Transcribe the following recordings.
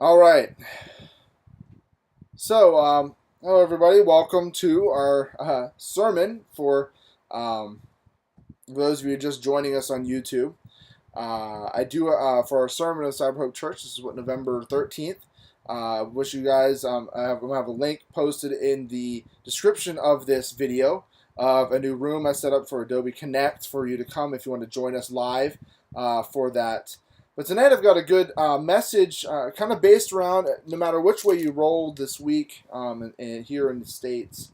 All right. Hello everybody. Welcome to our sermon for those of you just joining us on YouTube. I do for our sermon of Cyber Hope Church. This is what November 13th. Wish you guys. We'll have a link posted in the description of this video of a new room I set up for Adobe Connect for you to come if you want to join us live for that. But tonight I've got a good message kind of based around no matter which way you roll this week and here in the States,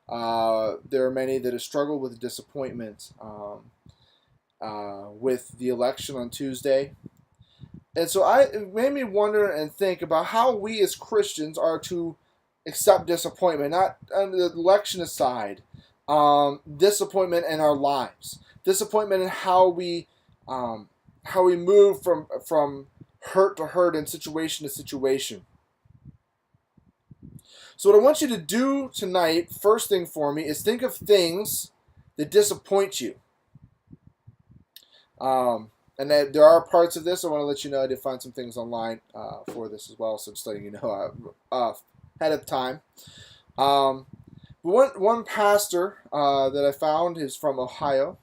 there are many that have struggled with disappointment with the election on Tuesday. And so it made me wonder and think about how we as Christians are to accept disappointment, not the election aside, disappointment in our lives, disappointment in how we move from hurt to hurt and situation to situation. So what I want you to do tonight, first thing for me, is think of things that disappoint you. And there are parts of this. I want to let you know I did find some things online for this as well, so just letting you know ahead of time. But one pastor that I found is from Ohio.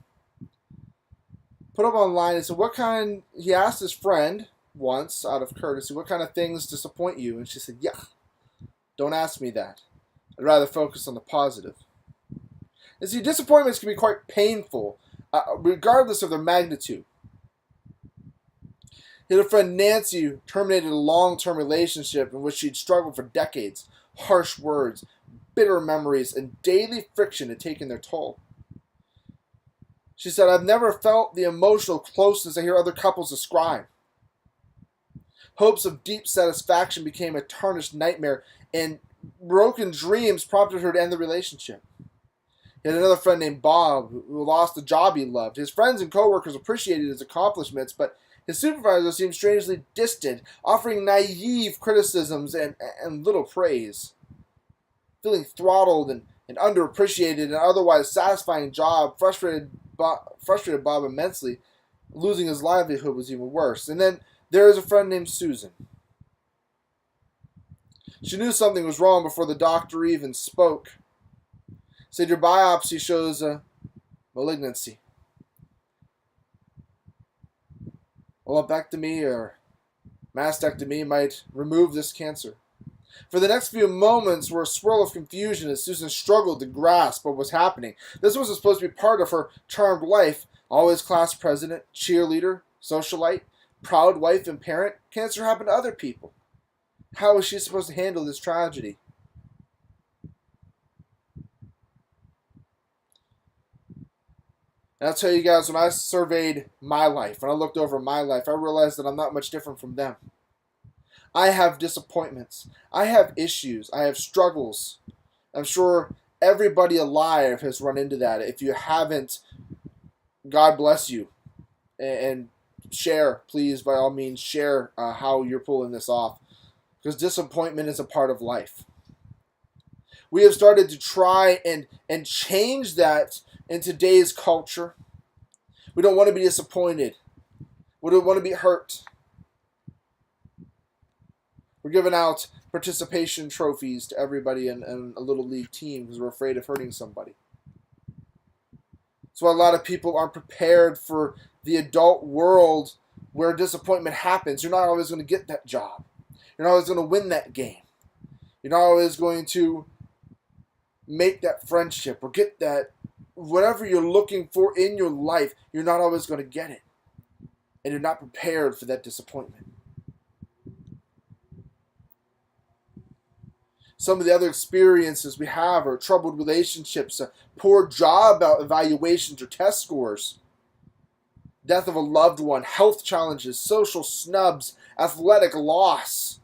Put up online and said, he asked his friend once out of courtesy, what kind of things disappoint you? And she said, yeah, don't ask me that. I'd rather focus on the positive. And see, disappointments can be quite painful, regardless of their magnitude. He had a friend, Nancy, who terminated a long-term relationship in which she'd struggled for decades. Harsh words, bitter memories, and daily friction had taken their toll. She said, I've never felt the emotional closeness I hear other couples describe. Hopes of deep satisfaction became a tarnished nightmare, and broken dreams prompted her to end the relationship. He had another friend named Bob who lost the job he loved. His friends and coworkers appreciated his accomplishments, but his supervisor seemed strangely distant, offering naive criticisms and little praise. Feeling throttled and underappreciated in an otherwise satisfying job frustrated Bob immensely. Losing his livelihood was even worse. And then there is a friend named Susan. She knew something was wrong before the doctor even spoke. Said your biopsy shows a malignancy. A lumpectomy or mastectomy might remove this cancer. For the next few moments were a swirl of confusion as Susan struggled to grasp what was happening. This was supposed to be part of her charmed life. Always class president, cheerleader, socialite, proud wife and parent. Cancer happened to other people. How was she supposed to handle this tragedy? And I'll tell you guys, when I surveyed my life, when I looked over my life, I realized that I'm not much different from them. I have disappointments. I have issues. I have struggles. I'm sure everybody alive has run into that. If you haven't, God bless you. And share, please, by all means, share how you're pulling this off. Because disappointment is a part of life. We have started to try and change that in today's culture. We don't want to be disappointed. We don't want to be hurt. We're giving out participation trophies to everybody in a little league team because we're afraid of hurting somebody. That's why a lot of people aren't prepared for the adult world where disappointment happens. You're not always going to get that job. You're not always going to win that game. You're not always going to make that friendship or get that whatever you're looking for in your life. You're not always going to get it. And you're not prepared for that disappointment. Some of the other experiences we have are troubled relationships, poor job evaluations or test scores, death of a loved one, health challenges, social snubs, athletic loss.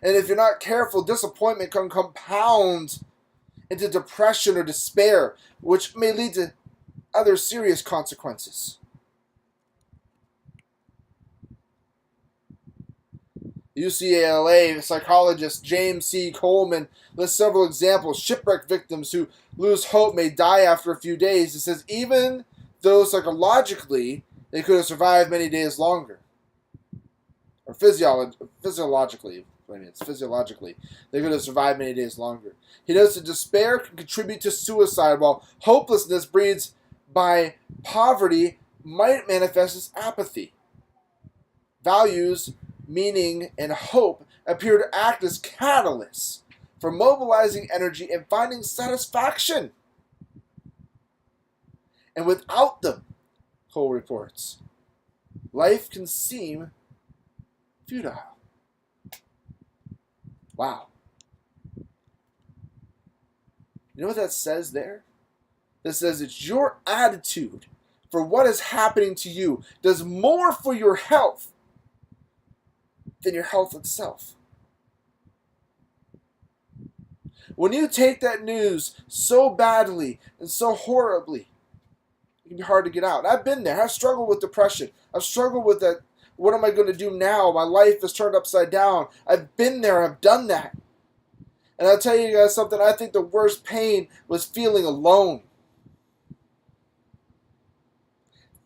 And if you're not careful, disappointment can compound into depression or despair, which may lead to other serious consequences. UCLA psychologist James C. Coleman lists several examples. Shipwreck victims who lose hope may die after a few days. It says even though psychologically they could have survived many days longer. Or physiologically. I mean, it's physiologically. They're going to survive many days longer. He knows that despair can contribute to suicide, while hopelessness breeds by poverty might manifest as apathy. Values, meaning, and hope appear to act as catalysts for mobilizing energy and finding satisfaction. And without them, Cole reports, life can seem futile. Wow. You know what that says there? That says it's your attitude for what is happening to you does more for your health than your health itself. When you take that news so badly and so horribly, it can be hard to get out. And I've been there. I've struggled with depression. I've struggled with that. What am I going to do now? My life is turned upside down. I've been there. I've done that. And I'll tell you guys something. I think the worst pain was feeling alone.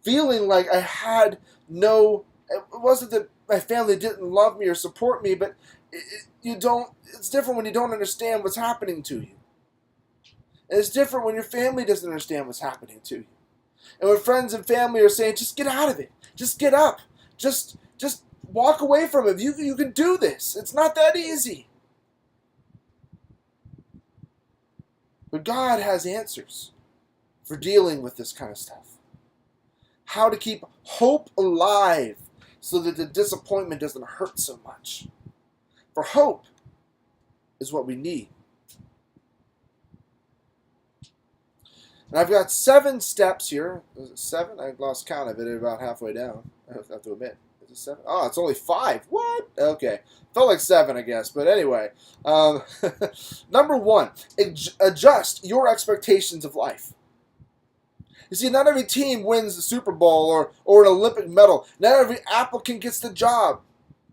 Feeling like I had no... It wasn't that my family didn't love me or support me, but it's different when you don't understand what's happening to you. And it's different when your family doesn't understand what's happening to you. And when friends and family are saying, just get out of it. Just get up. Just walk away from it. You can do this. It's not that easy. But God has answers for dealing with this kind of stuff. How to keep hope alive so that the disappointment doesn't hurt so much. For hope is what we need. And I've got 7 steps here. Is it 7? I lost count of it about halfway down. I have to admit. Is it 7? Oh, it's only 5. What? Okay. Felt like 7, I guess. But anyway. Number 1. Adjust your expectations of life. You see, not every team wins the Super Bowl or an Olympic medal. Not every applicant gets the job.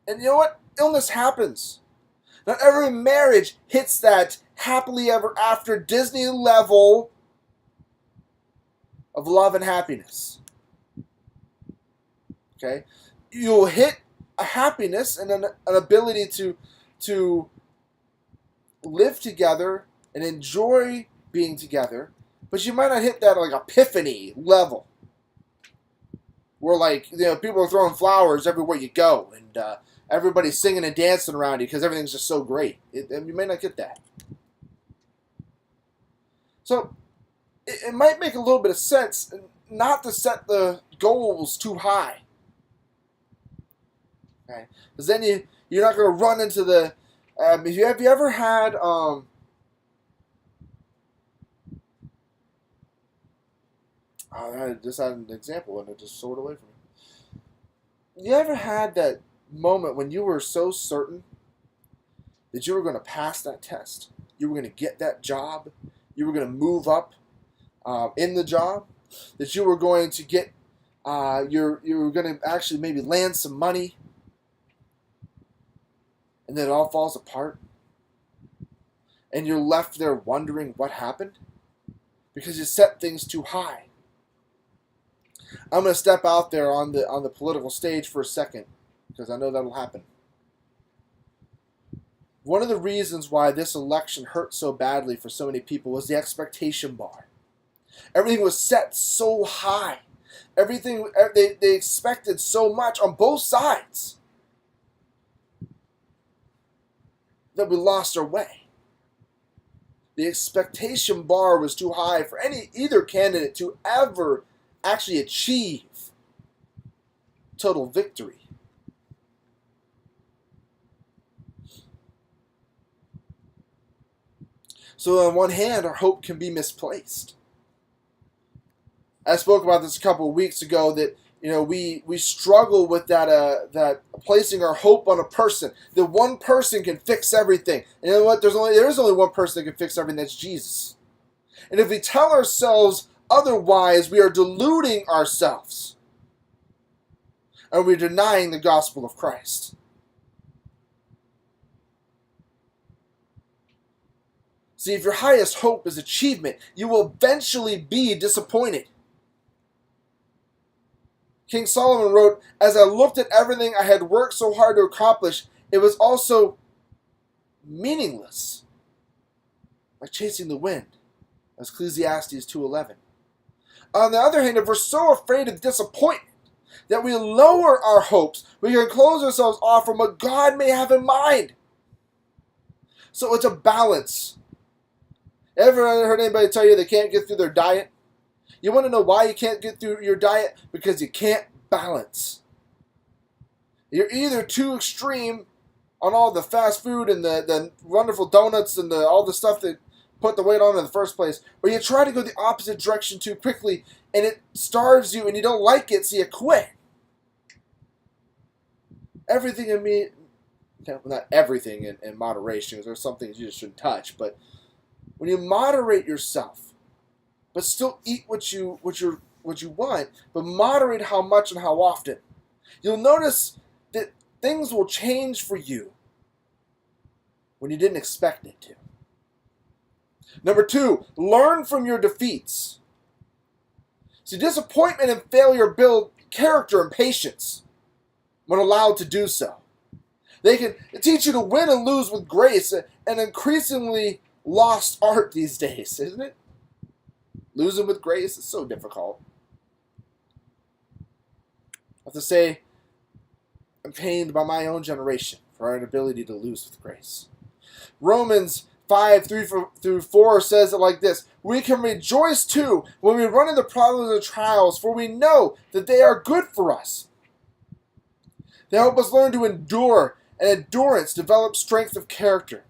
And you know what? Illness happens. Not every marriage hits that happily ever after Disney level of love and happiness. Okay? You'll hit a happiness and an ability to live together and enjoy being together, but you might not hit that like epiphany level where people are throwing flowers everywhere you go and everybody's singing and dancing around you because everything's just so great. You may not get that. So it might make a little bit of sense not to set the goals too high. Okay? Because then you're not going to run into the... have you ever had... I just had an example and it just soared away from me. You ever had that moment when you were so certain that you were going to pass that test? You were going to get that job? You were going to move up in the job? That you were going to get... you were going to actually maybe land some money? And then it all falls apart? And you're left there wondering what happened? Because you set things too high. I'm going to step out there on the political stage for a second, because I know that'll happen. One of the reasons why this election hurt so badly for so many people was the expectation bar. Everything was set so high. Everything they expected so much on both sides that we lost our way. The expectation bar was too high for either candidate to ever actually achieve total victory. So on one hand, our hope can be misplaced. I spoke about this a couple of weeks ago that we struggle with that placing our hope on a person. That one person can fix everything. And you know what? There is only one person that can fix everything. That's Jesus. And if we tell ourselves otherwise, we are deluding ourselves. And we're denying the gospel of Christ. See, if your highest hope is achievement, you will eventually be disappointed. King Solomon wrote, "As I looked at everything I had worked so hard to accomplish, it was also meaningless, like chasing the wind, as Ecclesiastes 2:11. On the other hand, if we're so afraid of disappointment that we lower our hopes, we can close ourselves off from what God may have in mind. So it's a balance. Ever heard anybody tell you they can't get through their diet? You want to know why you can't get through your diet? Because you can't balance. You're either too extreme on all the fast food and the wonderful donuts and all the stuff that put the weight on in the first place, or you try to go the opposite direction too quickly and it starves you and you don't like it, so you quit. Everything in me, not everything in moderation, because there's some things you just shouldn't touch, but when you moderate yourself, but still eat what you want, but moderate how much and how often, you'll notice that things will change for you when you didn't expect it to. Number 2, learn from your defeats. See, disappointment and failure build character and patience when allowed to do so. They can teach you to win and lose with grace, an increasingly lost art these days, isn't it? Losing with grace is so difficult. I have to say, I'm pained by my own generation for our inability to lose with grace. Romans 5:3-4 says it like this: we can rejoice too when we run into problems and trials, for we know that they are good for us. They help us learn to endure, and endurance develops strength of character.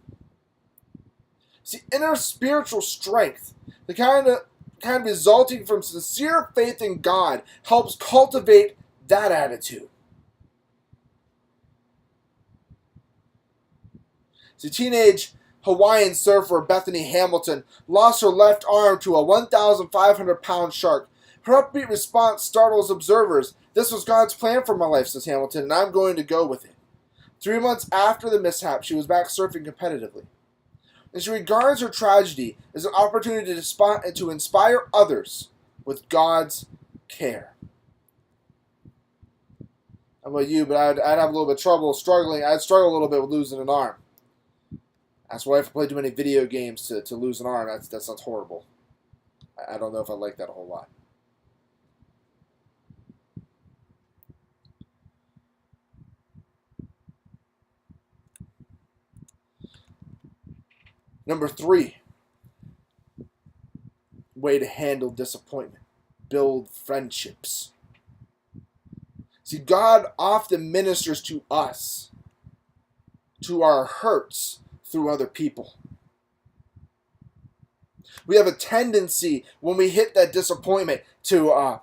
See, inner spiritual strength, the kind resulting from sincere faith in God, helps cultivate that attitude. See, teenage Hawaiian surfer Bethany Hamilton lost her left arm to a 1,500-pound shark. Her upbeat response startles observers. "This was God's plan for my life," says Hamilton, "and I'm going to go with it." 3 months after the mishap, she was back surfing competitively. And she regards her tragedy as an opportunity to inspire others with God's care. How about you? But I'd have a little bit of trouble struggling. I'd struggle a little bit with losing an arm. That's why if I play too many video games to lose an arm, that sounds horrible. I don't know if I like that a whole lot. Number 3, way to handle disappointment: build friendships. See, God often ministers to us, to our hurts, through other people. We have a tendency when we hit that disappointment to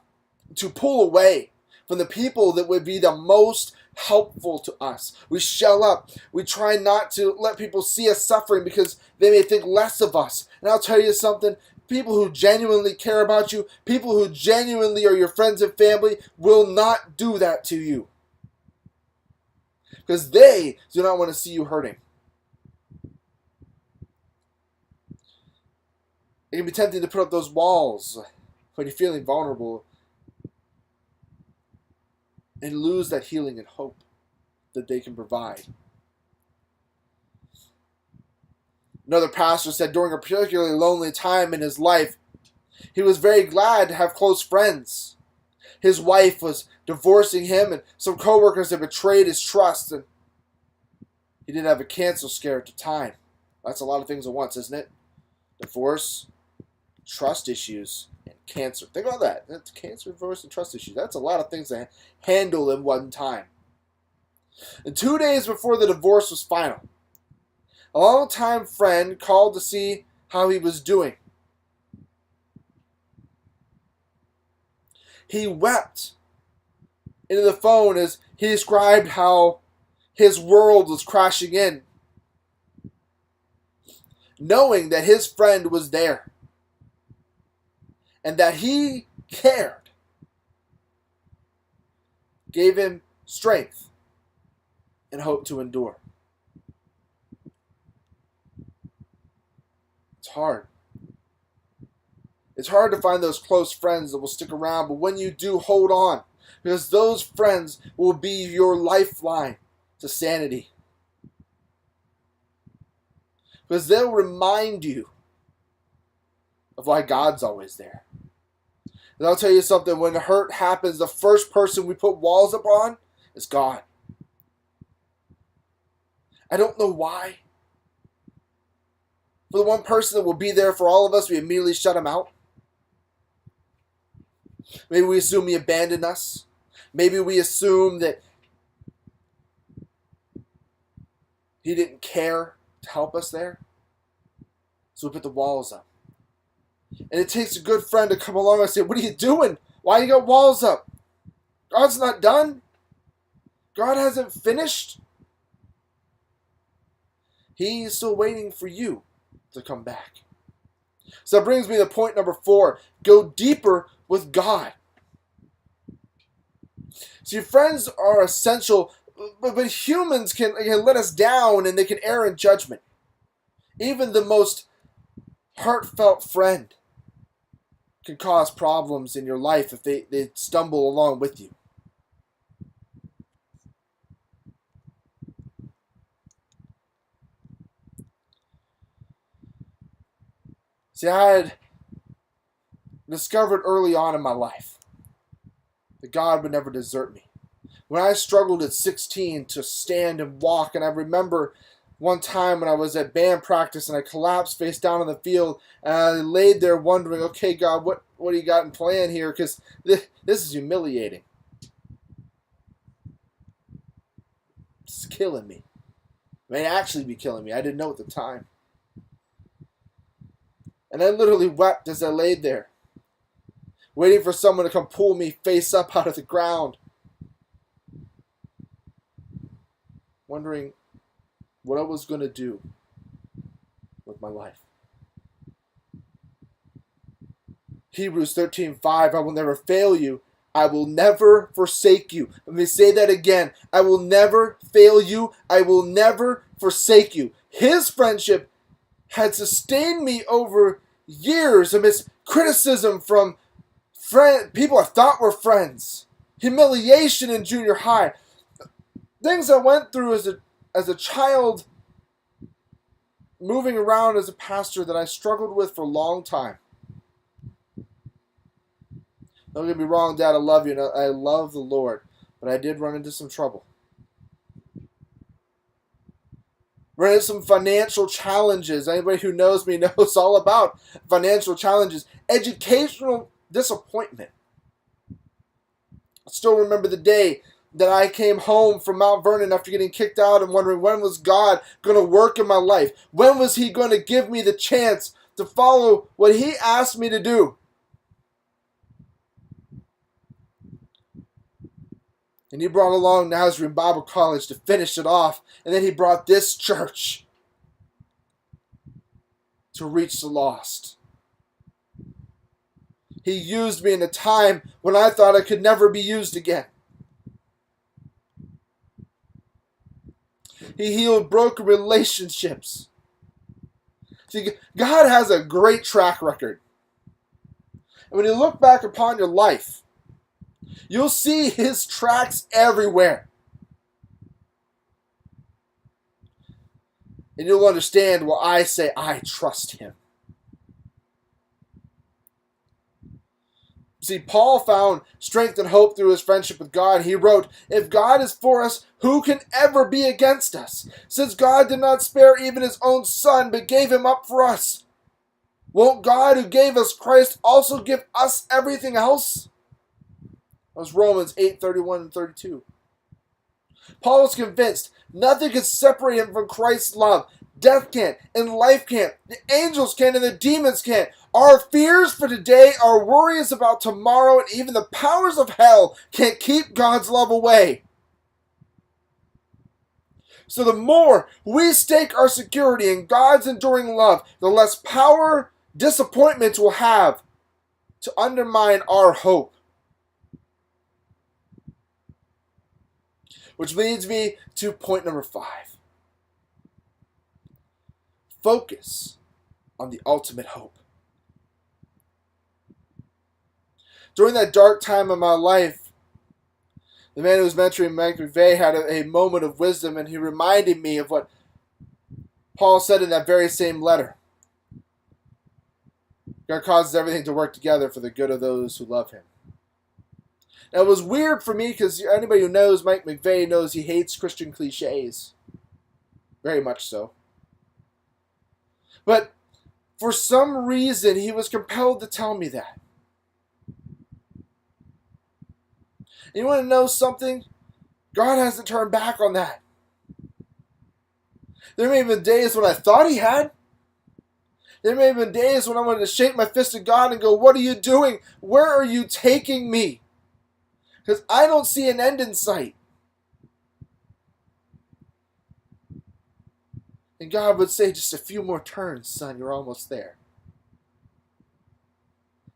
pull away from the people that would be the most helpful to us. We shell up. We try not to let people see us suffering because they may think less of us. And I'll tell you something, people who genuinely care about you, people who genuinely are your friends and family, will not do that to you. Because they do not want to see you hurting. It can be tempting to put up those walls when you're feeling vulnerable and lose that healing and hope that they can provide. Another pastor said during a particularly lonely time in his life, he was very glad to have close friends. His wife was divorcing him, and some coworkers had betrayed his trust, and he did have a cancer scare at the time. That's a lot of things at once, isn't it? Divorce, trust issues, and cancer. Think about that. That's cancer, divorce, and trust issues. That's a lot of things to handle in one time. And 2 days before the divorce was final, a longtime friend called to see how he was doing. He wept into the phone as he described how his world was crashing in, knowing that his friend was there and that he cared, gave him strength and hope to endure. It's hard. It's hard to find those close friends that will stick around, but when you do, hold on, because those friends will be your lifeline to sanity. Because they'll remind you of why God's always there. And I'll tell you something, when hurt happens, the first person we put walls up on is God. I don't know why. For the one person that will be there for all of us, we immediately shut him out. Maybe we assume he abandoned us. Maybe we assume that he didn't care to help us there. So we put the walls up. And it takes a good friend to come along and say, what are you doing? Why you got walls up? God's not done. God hasn't finished. He's still waiting for you to come back. So that brings me to point number 4. Go deeper with God. See, friends are essential, but humans can let us down and they can err in judgment. Even the most heartfelt friend can cause problems in your life if they stumble along with you. See, I had discovered early on in my life that God would never desert me. When I struggled at 16 to stand and walk, and I remember one time when I was at band practice and I collapsed face down on the field, and I laid there wondering, okay, God, what do you got in plan here? Because this is humiliating. It's killing me. It may actually be killing me. I didn't know at the time. And I literally wept as I laid there, waiting for someone to come pull me face up out of the ground, wondering what I was going to do with my life. Hebrews 13:5, I will never fail you. I will never forsake you. Let me say that again. I will never fail you. I will never forsake you. His friendship had sustained me over years amidst criticism from people I thought were friends, humiliation in junior high, things I went through as a child, moving around as a pastor that I struggled with for a long time. Don't get me wrong, Dad, I love you, and I love the Lord, but I did run into some trouble. Run into some financial challenges. Anybody who knows me knows all about financial challenges. Educational disappointment. I still remember the day that I came home from Mount Vernon after getting kicked out and wondering, when was God going to work in my life? When was he going to give me the chance to follow what he asked me to do? And he brought along Nazarene Bible College to finish it off. And then he brought this church to reach the lost. He used me in a time when I thought I could never be used again. He healed broken relationships. See, God has a great track record. And when you look back upon your life, you'll see his tracks everywhere. And you'll understand why I say I trust him. See, Paul found strength and hope through his friendship with God. He wrote, if God is for us, who can ever be against us? Since God did not spare even his own son, but gave him up for us, won't God who gave us Christ also give us everything else? That was Romans 8:31 and 32. Paul was convinced nothing can separate him from Christ's love. Death can't, and life can't. The angels can't, and the demons can't. Our fears for today, our worries about tomorrow, and even the powers of hell can't keep God's love away. So the more we stake our security in God's enduring love, the less power disappointments will have to undermine our hope. Which leads me to point number 5. Focus on the ultimate hope. During that dark time of my life, the man who was mentoring Mike McVeigh had a moment of wisdom, and he reminded me of what Paul said in that very same letter, God causes everything to work together for the good of those who love him. Now, it was weird for me because anybody who knows Mike McVeigh knows he hates Christian cliches. Very much so. But for some reason, he was compelled to tell me that. You want to know something? God hasn't turned back on that. There may have been days when I thought he had. There may have been days when I wanted to shake my fist at God and go, what are you doing? Where are you taking me? Because I don't see an end in sight. And God would say, just a few more turns, son, you're almost there.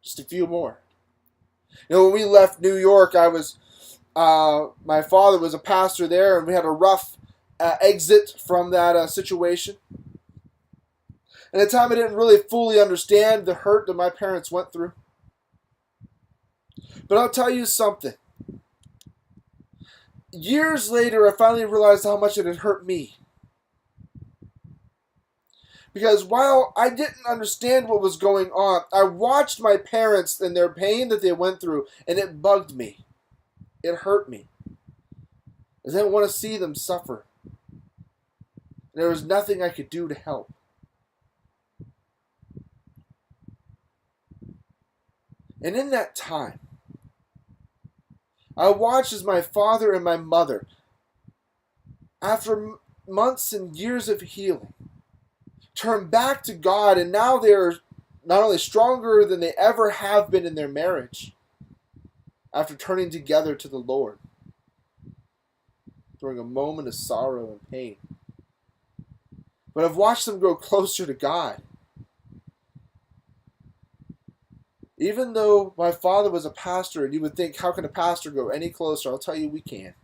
Just a few more. You know, when we left New York, my father was a pastor there, and we had a rough exit from that situation. And at the time, I didn't really fully understand the hurt that my parents went through. But I'll tell you something. Years later, I finally realized how much it had hurt me. Because while I didn't understand what was going on, I watched my parents and their pain that they went through, and it bugged me. It hurt me. I didn't want to see them suffer. There was nothing I could do to help. And in that time, I watched as my father and my mother, after months and years of healing, turn back to God, and now they're not only stronger than they ever have been in their marriage after turning together to the Lord during a moment of sorrow and pain. But I've watched them grow closer to God. Even though my father was a pastor, and you would think, how can a pastor go any closer? I'll tell you, we can.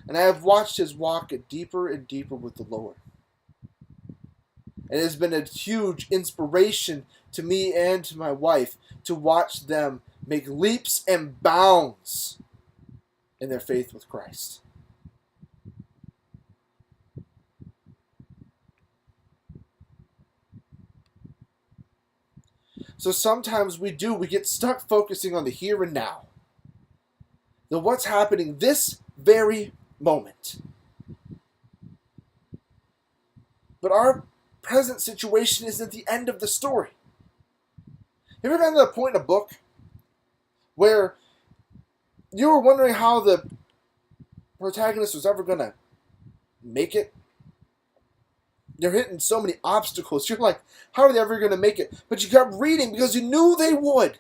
And I have watched his walk get deeper and deeper with the Lord. And it has been a huge inspiration to me and to my wife to watch them make leaps and bounds in their faith with Christ. So sometimes we get stuck focusing on the here and now. The what's happening this very moment. But our present situation isn't the end of the story. Have you ever gotten to the point in a book where you were wondering how the protagonist was ever going to make it? They're hitting so many obstacles. You're like, how are they ever going to make it? But you kept reading because you knew they would.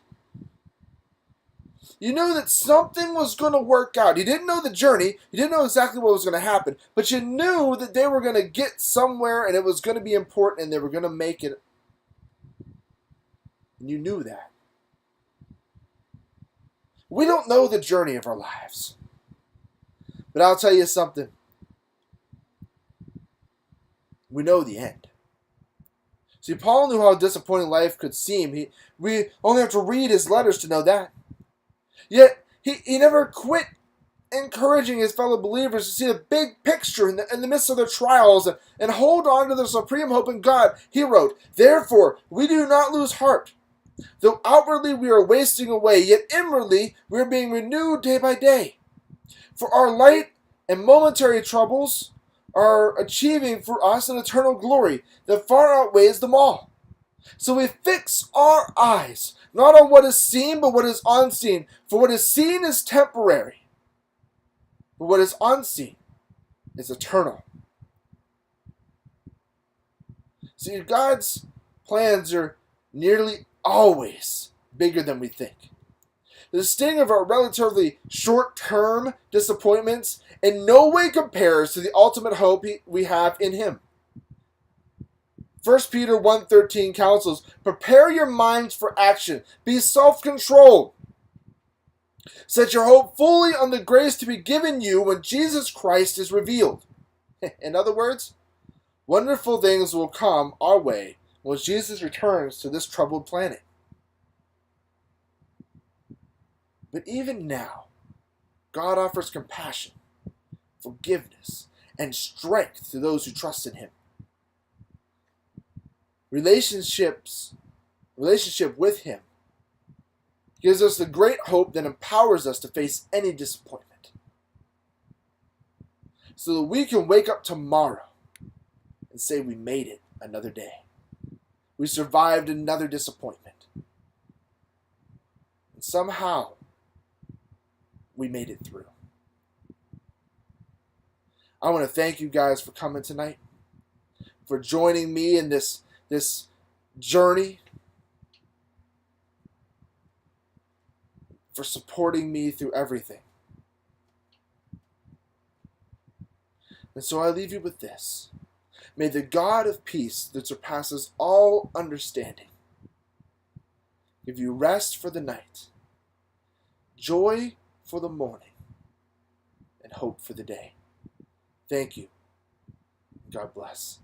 You knew that something was going to work out. You didn't know the journey. You didn't know exactly what was going to happen. But you knew that they were going to get somewhere and it was going to be important and they were going to make it. And you knew that. We don't know the journey of our lives. But I'll tell you something. We know the end. See, Paul knew how disappointing life could seem. We only have to read his letters to know that. Yet, he never quit encouraging his fellow believers to see the big picture in the midst of their trials and hold on to their supreme hope in God. He wrote, "Therefore, we do not lose heart. Though outwardly we are wasting away, yet inwardly we are being renewed day by day. For our light and momentary troubles are achieving for us an eternal glory that far outweighs them all. So we fix our eyes not on what is seen, but what is unseen. For what is seen is temporary, but what is unseen is eternal." See, God's plans are nearly always bigger than we think. The sting of our relatively short-term disappointments in no way compares to the ultimate hope we have in Him. 1 Peter 1:13 counsels, "Prepare your minds for action. Be self-controlled. Set your hope fully on the grace to be given you when Jesus Christ is revealed." In other words, wonderful things will come our way when Jesus returns to this troubled planet. But even now, God offers compassion, forgiveness, and strength to those who trust in Him. relationship with Him gives us the great hope that empowers us to face any disappointment, so that we can wake up tomorrow and say we made it another day. We survived another disappointment. And somehow we made it through. I want to thank you guys for coming tonight, for joining me in this journey, for supporting me through everything. And so I leave you with this. May the God of peace that surpasses all understanding give you rest for the night, joy for the morning, and hope for the day. Thank you. God bless.